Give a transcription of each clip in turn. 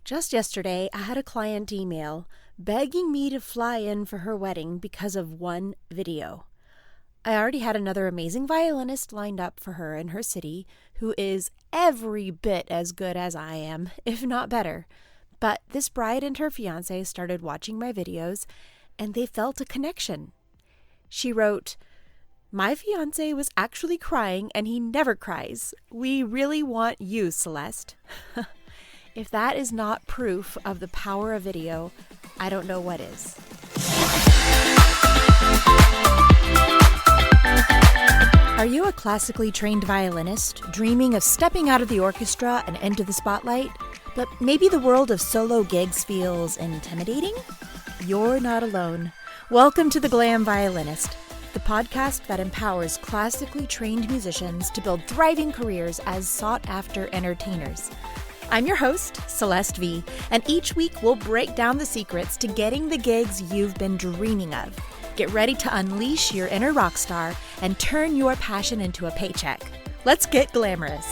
Just yesterday, I had a client email begging me to fly in for her wedding because of one video. I already had another amazing violinist lined up for her in her city who is every bit as good as I am, if not better. But this bride and her fiancé started watching my videos and they felt a connection. She wrote, "My fiancé was actually crying and he never cries. We really want you, Celeste." If that is not proof of the power of video, I don't know what is. Are you a classically trained violinist, dreaming of stepping out of the orchestra and into the spotlight, but maybe the world of solo gigs feels intimidating? You're not alone. Welcome to The Glam Violinist, the podcast that empowers classically trained musicians to build thriving careers as sought-after entertainers. I'm your host, Celeste V, and each week we'll break down the secrets to getting the gigs you've been dreaming of. Get ready to unleash your inner rock star and turn your passion into a paycheck. Let's get glamorous.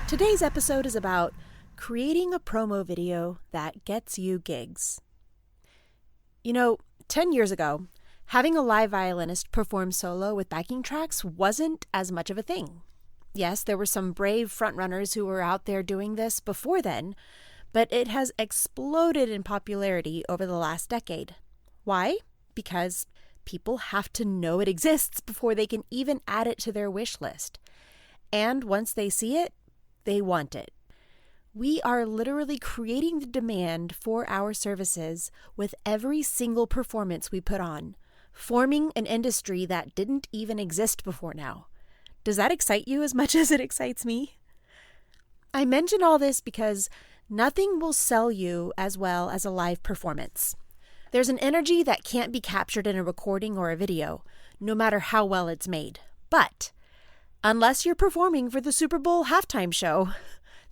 Today's episode is about creating a promo video that gets you gigs. 10 years ago, having a live violinist perform solo with backing tracks wasn't as much of a thing. Yes, there were some brave frontrunners who were out there doing this before then, but it has exploded in popularity over the last decade. Why? Because people have to know it exists before they can even add it to their wish list. And once they see it, they want it. We are literally creating the demand for our services with every single performance we put on, forming an industry that didn't even exist before now. Does that excite you as much as it excites me? I mention all this because nothing will sell you as well as a live performance. There's an energy that can't be captured in a recording or a video, no matter how well it's made. But unless you're performing for the Super Bowl halftime show,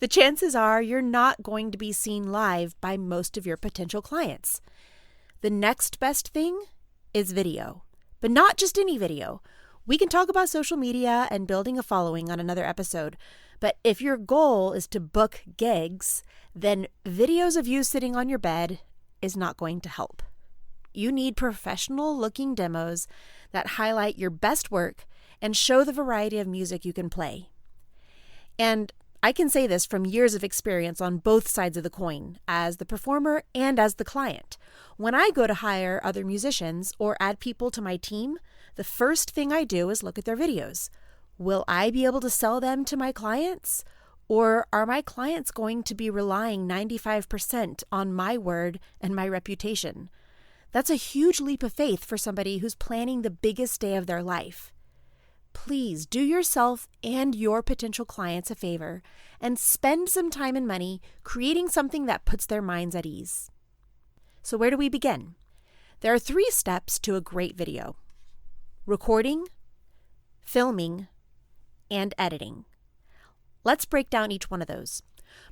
the chances are you're not going to be seen live by most of your potential clients. The next best thing is video, but not just any video. We can talk about social media and building a following on another episode, but if your goal is to book gigs, then videos of you sitting on your bed is not going to help. You need professional-looking demos that highlight your best work and show the variety of music you can play. And I can say this from years of experience on both sides of the coin, as the performer and as the client. When I go to hire other musicians or add people to my team, the first thing I do is look at their videos. Will I be able to sell them to my clients? Or are my clients going to be relying 95% on my word and my reputation? That's a huge leap of faith for somebody who's planning the biggest day of their life. Please do yourself and your potential clients a favor and spend some time and money creating something that puts their minds at ease. So where do we begin? There are 3 steps to a great video: recording, filming, and editing. Let's break down each one of those.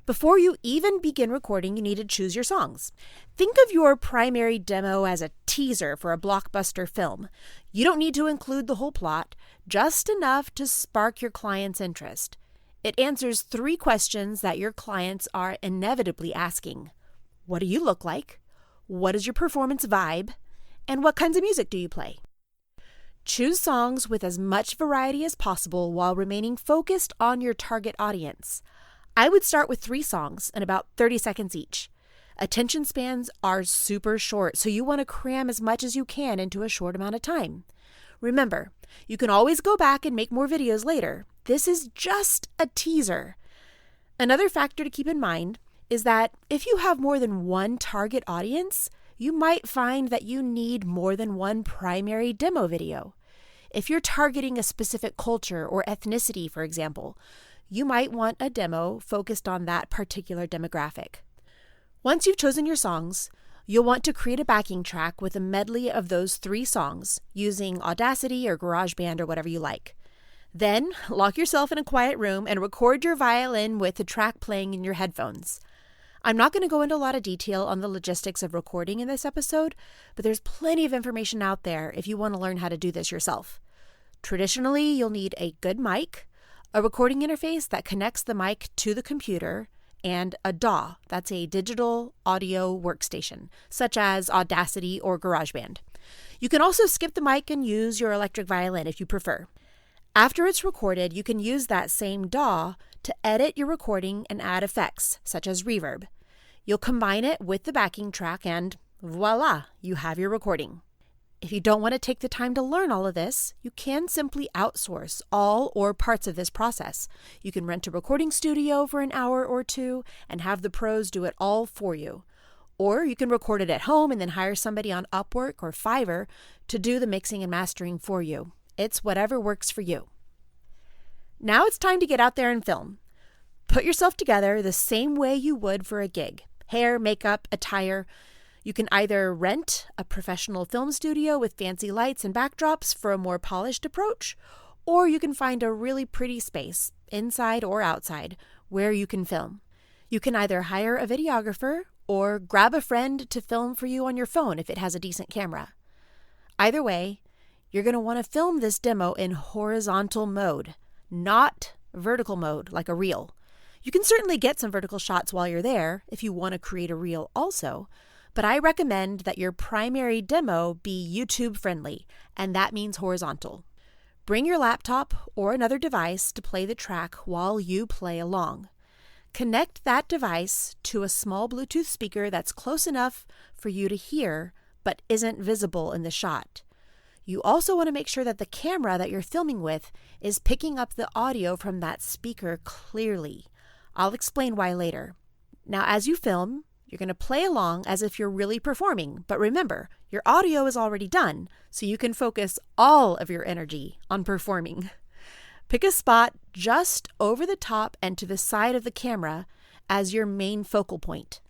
Before you even begin recording, you need to choose your songs. Think of your primary demo as a teaser for a blockbuster film. You don't need to include the whole plot, just enough to spark your client's interest. It answers 3 questions that your clients are inevitably asking. What do you look like? What is your performance vibe? And what kinds of music do you play? Choose songs with as much variety as possible while remaining focused on your target audience. I would start with 3 songs in about 30 seconds each. Attention spans are super short, so you want to cram as much as you can into a short amount of time. Remember, you can always go back and make more videos later. This is just a teaser. Another factor to keep in mind is that if you have more than one target audience, you might find that you need more than one primary demo video. If you're targeting a specific culture or ethnicity, for example, you might want a demo focused on that particular demographic. Once you've chosen your songs, you'll want to create a backing track with a medley of those 3 songs using Audacity or GarageBand or whatever you like. Then, lock yourself in a quiet room and record your violin with the track playing in your headphones. I'm not going to go into a lot of detail on the logistics of recording in this episode, but there's plenty of information out there if you want to learn how to do this yourself. Traditionally, you'll need a good mic, a recording interface that connects the mic to the computer, and a DAW, that's a digital audio workstation, such as Audacity or GarageBand. You can also skip the mic and use your electric violin if you prefer. After it's recorded, you can use that same DAW to edit your recording and add effects, such as reverb. You'll combine it with the backing track and voila, you have your recording. If you don't want to take the time to learn all of this, you can simply outsource all or parts of this process. You can rent a recording studio for an hour or two and have the pros do it all for you. Or you can record it at home and then hire somebody on Upwork or Fiverr to do the mixing and mastering for you. It's whatever works for you. Now it's time to get out there and film. Put yourself together the same way you would for a gig. Hair, makeup, attire. You can either rent a professional film studio with fancy lights and backdrops for a more polished approach, or you can find a really pretty space, inside or outside, where you can film. You can either hire a videographer or grab a friend to film for you on your phone if it has a decent camera. Either way, you're going to want to film this demo in horizontal mode, not vertical mode like a reel. You can certainly get some vertical shots while you're there if you want to create a reel also, but I recommend that your primary demo be YouTube friendly, and that means horizontal. Bring your laptop or another device to play the track while you play along. Connect that device to a small Bluetooth speaker that's close enough for you to hear but isn't visible in the shot. You also want to make sure that the camera that you're filming with is picking up the audio from that speaker clearly. I'll explain why later. Now, as you film, you're going to play along as if you're really performing, but remember, your audio is already done, so you can focus all of your energy on performing. Pick a spot just over the top and to the side of the camera as your main focal point.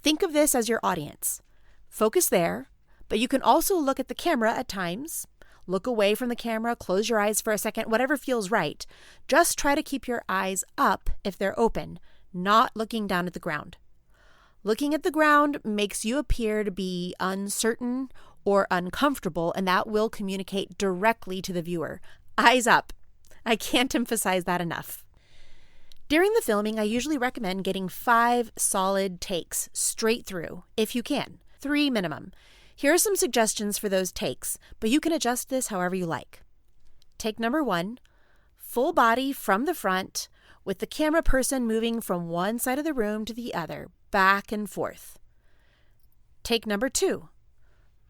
Think of this as your audience. Focus there, but you can also look at the camera at times. Look away from the camera, close your eyes for a second, whatever feels right. Just try to keep your eyes up if they're open, not looking down at the ground. Looking at the ground makes you appear to be uncertain or uncomfortable, and that will communicate directly to the viewer. Eyes up. I can't emphasize that enough. During the filming, I usually recommend getting 5 solid takes straight through, if you can, 3 minimum. Here are some suggestions for those takes, but you can adjust this however you like. Take number 1, full body from the front, with the camera person moving from one side of the room to the other, back and forth. Take number 2,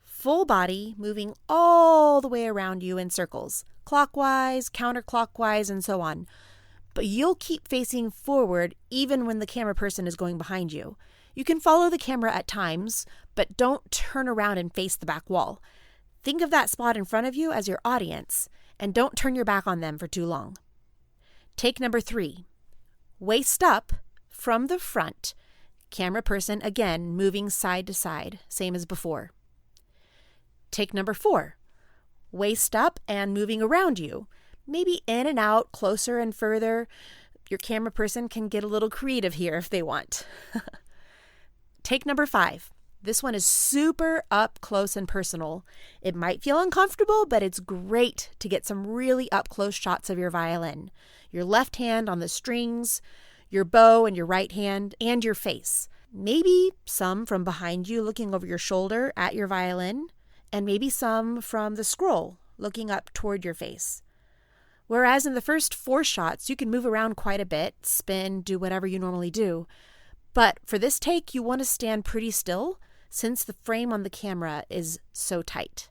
full body moving all the way around you in circles, clockwise, counterclockwise, and so on. But you'll keep facing forward even when the camera person is going behind you. You can follow the camera at times, but don't turn around and face the back wall. Think of that spot in front of you as your audience, and don't turn your back on them for too long. Take number 3, waist up from the front, camera person again moving side to side, same as before. Take number 4, waist up and moving around you, maybe in and out, closer and further. Your camera person can get a little creative here if they want. Take number 5. This one is super up close and personal. It might feel uncomfortable, but it's great to get some really up close shots of your violin. Your left hand on the strings, your bow in your right hand, and your face. Maybe some from behind you looking over your shoulder at your violin, and maybe some from the scroll looking up toward your face. Whereas in the first 4 shots, you can move around quite a bit, spin, do whatever you normally do. But for this take, you want to stand pretty still since the frame on the camera is so tight.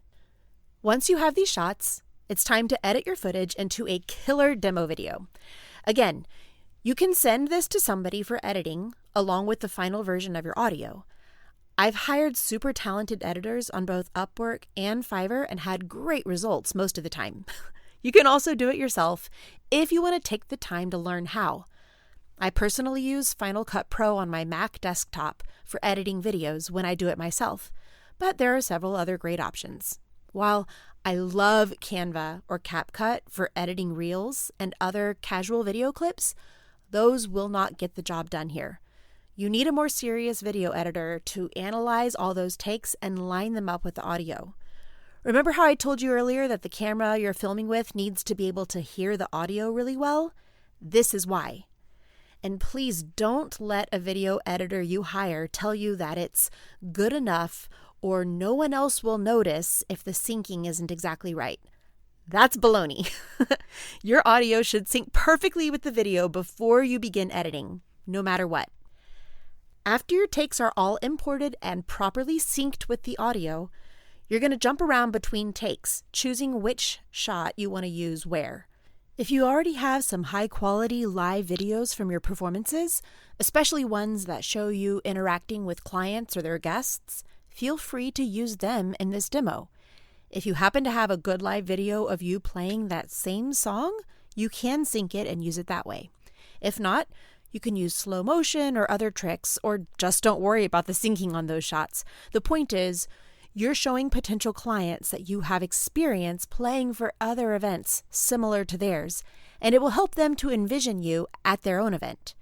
Once you have these shots, it's time to edit your footage into a killer demo video. Again, you can send this to somebody for editing along with the final version of your audio. I've hired super talented editors on both Upwork and Fiverr and had great results most of the time. You can also do it yourself if you want to take the time to learn how. I personally use Final Cut Pro on my Mac desktop for editing videos when I do it myself, but there are several other great options. While I love Canva or CapCut for editing reels and other casual video clips, those will not get the job done here. You need a more serious video editor to analyze all those takes and line them up with the audio. Remember how I told you earlier that the camera you're filming with needs to be able to hear the audio really well? This is why. And please don't let a video editor you hire tell you that it's good enough or no one else will notice if the syncing isn't exactly right. That's baloney. Your audio should sync perfectly with the video before you begin editing, no matter what. After your takes are all imported and properly synced with the audio, you're going to jump around between takes, choosing which shot you want to use where. If you already have some high-quality live videos from your performances, especially ones that show you interacting with clients or their guests, feel free to use them in this demo. If you happen to have a good live video of you playing that same song, you can sync it and use it that way. If not, you can use slow motion or other tricks, or just don't worry about the syncing on those shots. The point is, you're showing potential clients that you have experience playing for other events similar to theirs, and it will help them to envision you at their own event.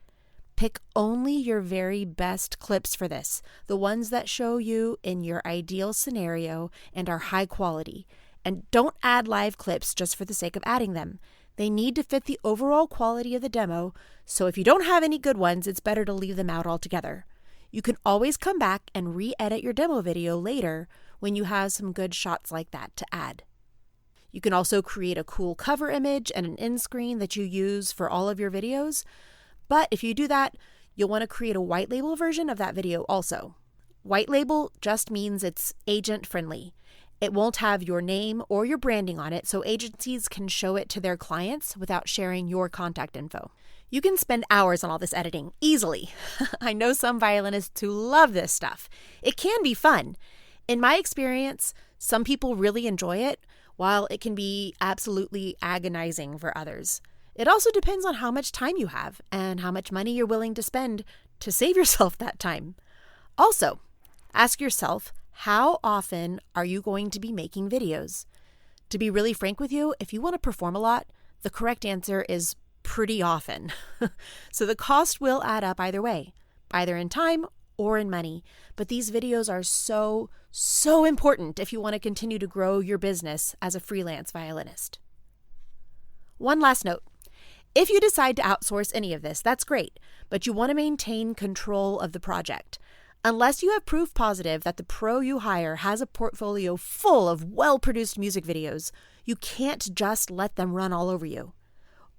Pick only your very best clips for this, the ones that show you in your ideal scenario and are high quality. And don't add live clips just for the sake of adding them. They need to fit the overall quality of the demo, so if you don't have any good ones, it's better to leave them out altogether. You can always come back and re-edit your demo video later when you have some good shots like that to add. You can also create a cool cover image and an end screen that you use for all of your videos. But if you do that, you'll want to create a white label version of that video also. White label just means it's agent friendly. It won't have your name or your branding on it, so agencies can show it to their clients without sharing your contact info. You can spend hours on all this editing, easily. I know some violinists who love this stuff. It can be fun. In my experience, some people really enjoy it, while it can be absolutely agonizing for others. It also depends on how much time you have and how much money you're willing to spend to save yourself that time. Also, ask yourself, how often are you going to be making videos? To be really frank with you, if you want to perform a lot, the correct answer is pretty often. So the cost will add up either way, either in time or in money. But these videos are so important if you want to continue to grow your business as a freelance violinist. One last note. If you decide to outsource any of this, that's great, but you want to maintain control of the project. Unless you have proof positive that the pro you hire has a portfolio full of well-produced music videos, you can't just let them run all over you.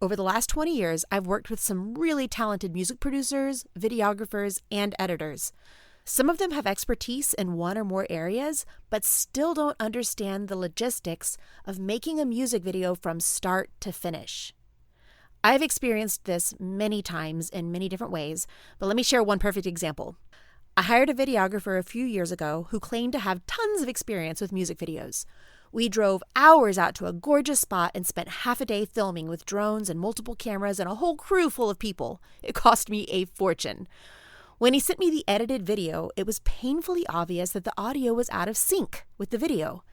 Over the last 20 years, I've worked with some really talented music producers, videographers, and editors. Some of them have expertise in one or more areas, but still don't understand the logistics of making a music video from start to finish. I've experienced this many times in many different ways, but let me share one perfect example. I hired a videographer a few years ago who claimed to have tons of experience with music videos. We drove hours out to a gorgeous spot and spent half a day filming with drones and multiple cameras and a whole crew full of people. It cost me a fortune. When he sent me the edited video, it was painfully obvious that the audio was out of sync with the video.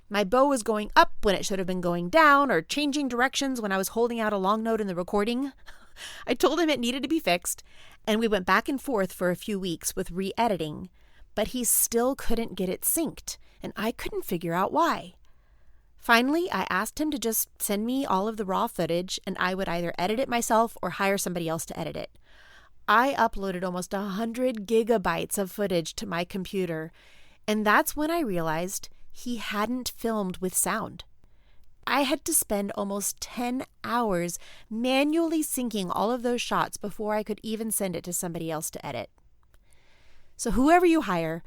My bow was going up when it should have been going down, or changing directions when I was holding out a long note in the recording. I told him it needed to be fixed, and we went back and forth for a few weeks with re-editing, but he still couldn't get it synced, and I couldn't figure out why. Finally, I asked him to just send me all of the raw footage, and I would either edit it myself or hire somebody else to edit it. I uploaded almost 100 gigabytes of footage to my computer, and that's when I realized he hadn't filmed with sound. I had to spend almost 10 hours manually syncing all of those shots before I could even send it to somebody else to edit. So whoever you hire,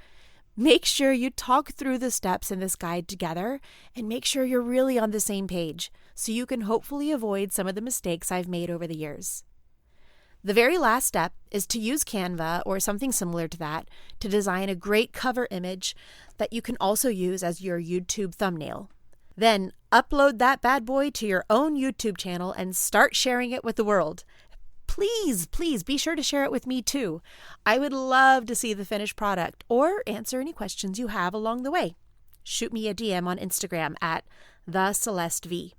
make sure you talk through the steps in this guide together and make sure you're really on the same page so you can hopefully avoid some of the mistakes I've made over the years. The very last step is to use Canva or something similar to that to design a great cover image that you can also use as your YouTube thumbnail. Then upload that bad boy to your own YouTube channel and start sharing it with the world. Please be sure to share it with me too. I would love to see the finished product or answer any questions you have along the way. Shoot me a DM on Instagram at TheCelesteV.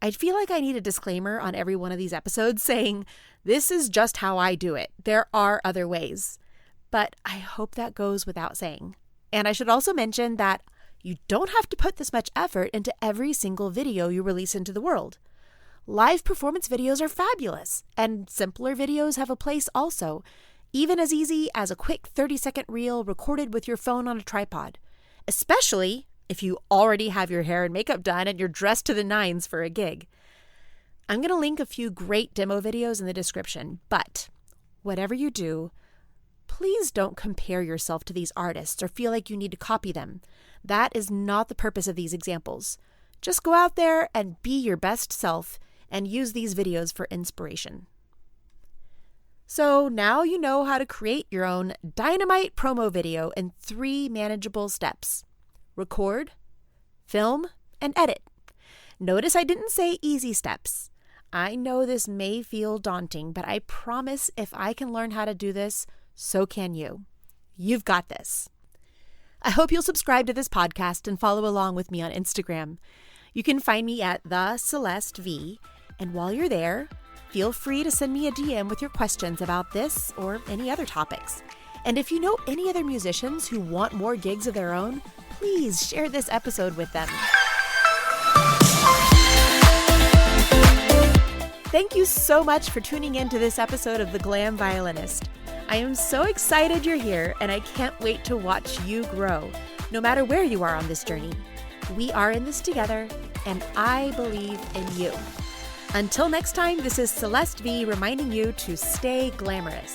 I feel like I need a disclaimer on every one of these episodes saying, this is just how I do it. There are other ways. But I hope that goes without saying. And I should also mention that you don't have to put this much effort into every single video you release into the world. Live performance videos are fabulous, and simpler videos have a place also, even as easy as a quick 30-second reel recorded with your phone on a tripod, especially if you already have your hair and makeup done and you're dressed to the nines for a gig. I'm going to link a few great demo videos in the description, but whatever you do, please don't compare yourself to these artists or feel like you need to copy them. That is not the purpose of these examples. Just go out there and be your best self and use these videos for inspiration. So now you know how to create your own dynamite promo video in 3 manageable steps. Record, film, and edit. Notice I didn't say easy steps. I know this may feel daunting, but I promise if I can learn how to do this, so can you. You've got this. I hope you'll subscribe to this podcast and follow along with me on Instagram. You can find me at @TheCelesteV, and while you're there, feel free to send me a DM with your questions about this or any other topics. And if you know any other musicians who want more gigs of their own, please share this episode with them. Thank you so much for tuning in to this episode of The Glam Violinist. I am so excited you're here, and I can't wait to watch you grow, no matter where you are on this journey. We are in this together, and I believe in you. Until next time, this is Celeste V reminding you to stay glamorous.